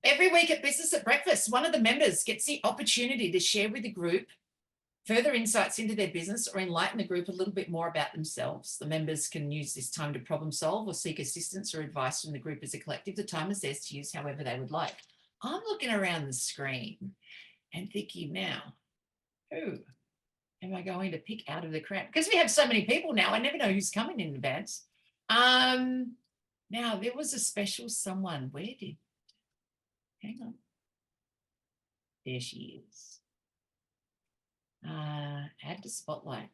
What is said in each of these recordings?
Every week at Business at Breakfast, one of the members gets the opportunity to share with the group further insights into their business or enlighten the group a little bit more about themselves. The members can use this time to problem solve or seek assistance or advice from the group as a collective. The time is theirs to use however they would like. I'm looking around the screen and thinking now, who am I going to pick out of the crowd? Because we have so many people now, I never know who's coming in advance. Now, there was a special someone. Where did... Hang on. There she is. Add to spotlight.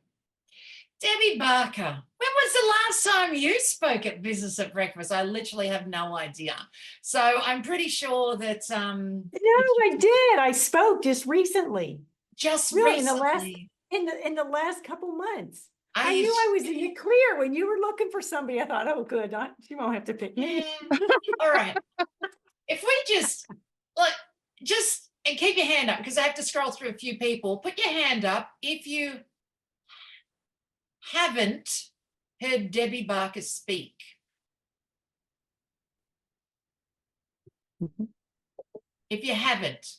Debbie Barker. When was the last time you spoke at Business at Breakfast? I literally have no idea. So I'm pretty sure that No, I did. I spoke just recently. Just really recently. in the last couple months. I knew I was in the clear when you were looking for somebody. I thought, oh, good, she won't have to pick me. All right. If we just and keep your hand up because I have to scroll through a few people. Put your hand up if you haven't heard Debbie Barker speak. If you haven't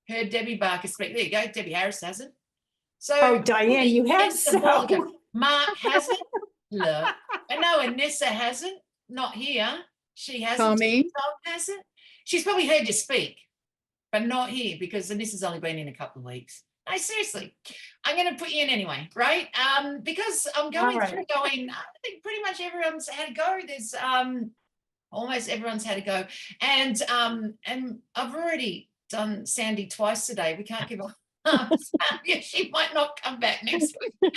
heard Debbie Barker speak, there you go. Debbie Harris hasn't. So, oh, Diane, you have so. Mark hasn't. Look, I know Anissa hasn't. Not here. She hasn't. Tommy hasn't. She's probably heard you speak, but not here because Anissa's only been in a couple of weeks. No, seriously, I'm going to put you in anyway, right? Because I'm going through going, I think pretty much everyone's had a go. There's almost everyone's had a go. And I've already done Sandy twice today. We can't give her she might not come back next week.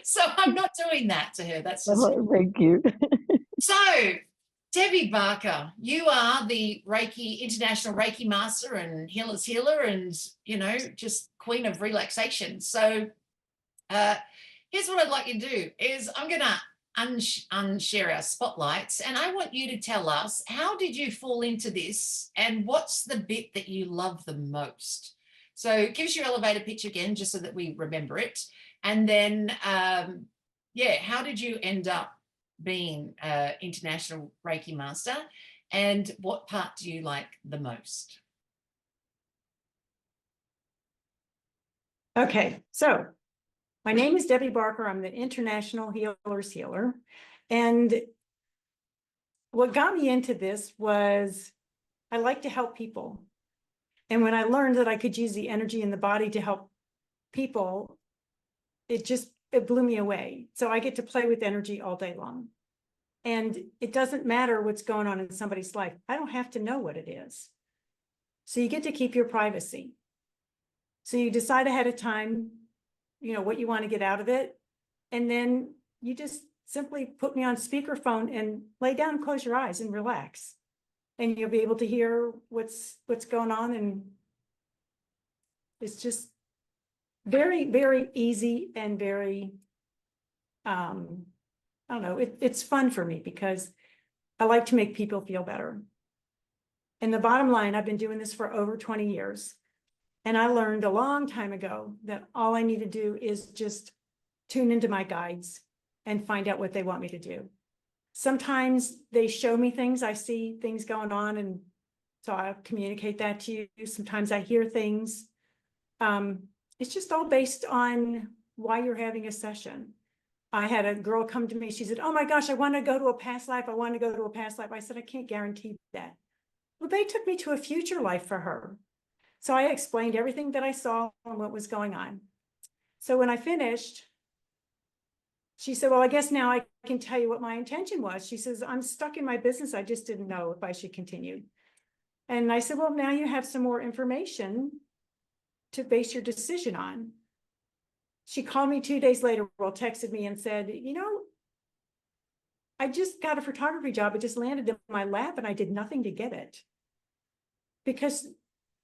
So I'm not doing that to her. That's just thank you. So Debbie Barker, you are the Reiki, international Reiki master and healer's healer and, you know, just queen of relaxation. So here's what I'd like you to do is I'm going to unshare our spotlights and I want you to tell us, how did you fall into this and what's the bit that you love the most? So give us your elevator pitch again, just so that we remember it. And then, yeah, how did you end up being international Reiki master and what part do you like the most? Okay, so my name is Debbie Barker. I'm the international healer's healer. And what got me into this was I like to help people. And when I learned that I could use the energy in the body to help people, it blew me away. So I get to play with energy all day long. And it doesn't matter what's going on in somebody's life. I don't have to know what it is. So you get to keep your privacy. So you decide ahead of time, you know, what you want to get out of it. And then you just simply put me on speakerphone and lay down and close your eyes and relax. And you'll be able to hear what's going on. And it's just very, very easy and very, I don't know, it's fun for me because I like to make people feel better. And the bottom line, I've been doing this for over 20 years. And I learned a long time ago that all I need to do is just tune into my guides and find out what they want me to do. Sometimes they show me things, I see things going on, and so I communicate that to you. Sometimes I hear things. It's just all based on why you're having a session. I had a girl come to me, she said, oh my gosh, I want to go to a past life. I want to go to a past life. I said, I can't guarantee that. Well, they took me to a future life for her. So I explained everything that I saw and what was going on. So when I finished, she said, well, I guess now I can tell you what my intention was. She says, I'm stuck in my business. I just didn't know if I should continue. And I said, well, now you have some more information to base your decision on. She called me 2 days later, well, texted me and said, you know, I just got a photography job. It just landed in my lap and I did nothing to get it. Because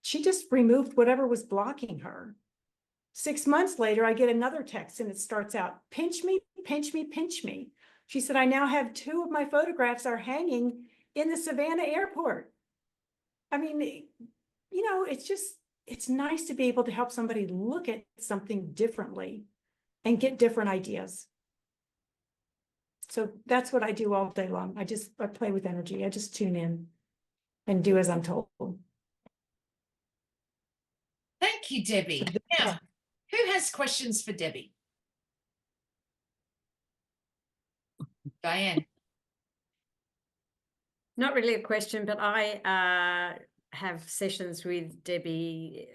she just removed whatever was blocking her. 6 months later, I get another text and it starts out, pinch me, pinch me, pinch me. She said, I now have 2 of my photographs are hanging in the Savannah airport. I mean, you know, it's nice to be able to help somebody look at something differently and get different ideas. So that's what I do all day long. I play with energy. I just tune in. and do as I'm told. Thank you, Debbie. Now, who has questions for Debbie? Diane. Not really a question, but I have sessions with Debbie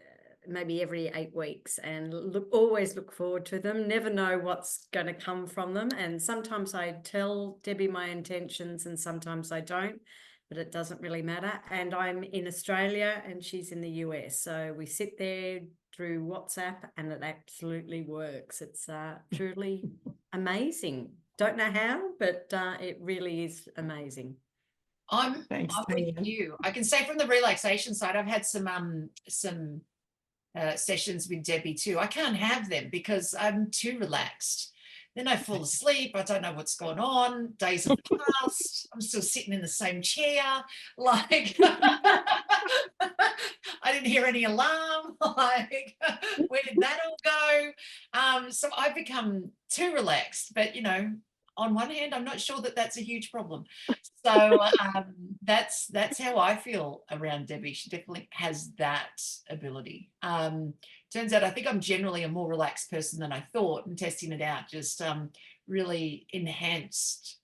maybe every 8 weeks, and always look forward to them. Never know what's going to come from them, and sometimes I tell Debbie my intentions and sometimes I don't, but it doesn't really matter. And I'm in Australia and she's in the US, so we sit there through WhatsApp and it absolutely works. It's truly amazing. Don't know how, but it really is amazing. I'm Thanks, with Diane. you. I can say from the relaxation side, I've had some sessions with Debbie too. I can't have them because I'm too relaxed. Then I fall asleep. I don't know what's going on. Days have passed. I'm still sitting in the same chair. Like I didn't hear any alarm. Like where did that all go? So I've become too relaxed. But you know, on one hand, I'm not sure that that's a huge problem. So that's how I feel around Debbie. She definitely has that ability. Turns out I think I'm generally a more relaxed person than I thought, and testing it out just really enhanced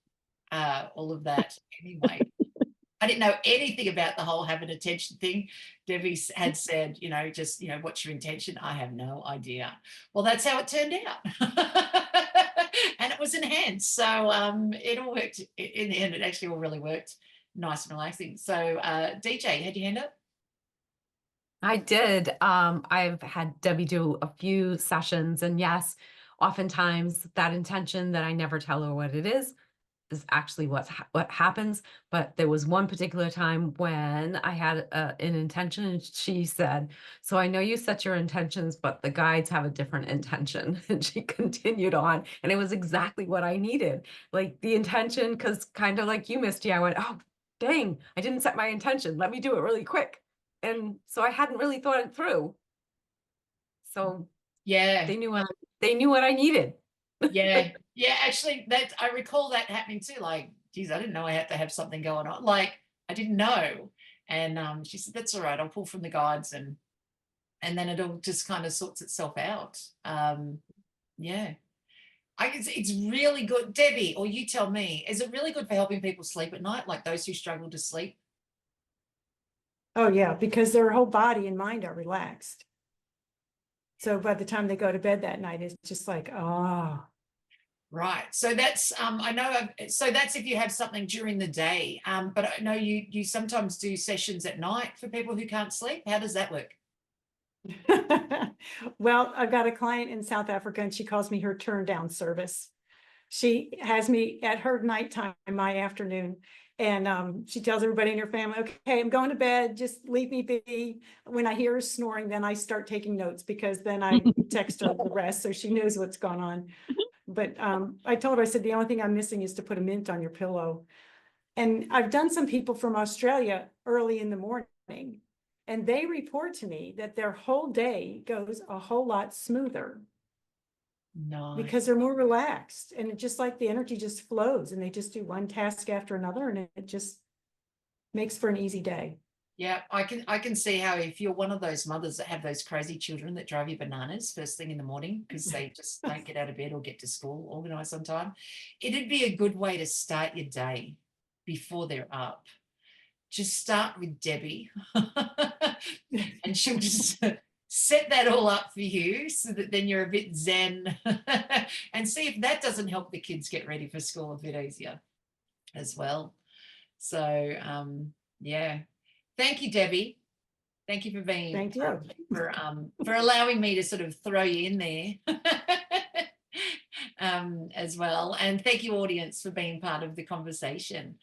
all of that anyway. I didn't know anything about the whole have an intention thing. Debbie had said, you know, just, you know, what's your intention? I have no idea. Well, that's how it turned out. And it was enhanced. So it all worked in the end. It actually all really worked nice and relaxing. So DJ, had your hand up? I did. I've had Debbie do a few sessions, and yes, oftentimes that intention that I never tell her what it is actually what happens. But there was one particular time when I had an intention, and she said, "So I know you set your intentions, but the guides have a different intention." And she continued on, and it was exactly what I needed. Like the intention, because kind of like you, Misty, I went, "Oh, dang, I didn't set my intention. Let me do it really quick." And so I hadn't really thought it through. So Yeah. they knew what I needed. Yeah. Actually, that I recall that happening too. Like, geez, I didn't know I had to have something going on. Like, I didn't know. And she said, "That's all right. I'll pull from the guides, and then it'll just kind of sorts itself out." Yeah. I guess it's really good. Debbie, or you tell me, is it really good for helping people sleep at night, like those who struggle to sleep? Oh yeah, because their whole body and mind are relaxed. So by the time they go to bed that night, it's just like, oh. Right. So that's I know so that's if you have something during the day. But I know you sometimes do sessions at night for people who can't sleep. How does that work? Well, I've got a client in South Africa and she calls me her turn down service. She has me at her nighttime, my afternoon, and she tells everybody in her family, "Okay, I'm going to bed, just leave me be." When I hear her snoring, then I start taking notes, because then I text her the rest so she knows what's going on. But I told her, I said, the only thing I'm missing is to put a mint on your pillow. And I've done some people from Australia early in the morning, and they report to me that their whole day goes a whole lot smoother No. because they're more relaxed, and it just like the energy just flows, and they just do one task after another, and it just makes for an easy day. Yeah, I can see how if you're one of those mothers that have those crazy children that drive you bananas first thing in the morning because they just don't get out of bed or get to school organized on time, it'd be a good way to start your day before they're up. Just start with Debbie and she'll just set that all up for you so that then you're a bit zen and see if that doesn't help the kids get ready for school a bit easier as well. So yeah. Thank you, Debbie. Thank you for being, Thank you. For allowing me to sort of throw you in there as well. And thank you, audience, for being part of the conversation.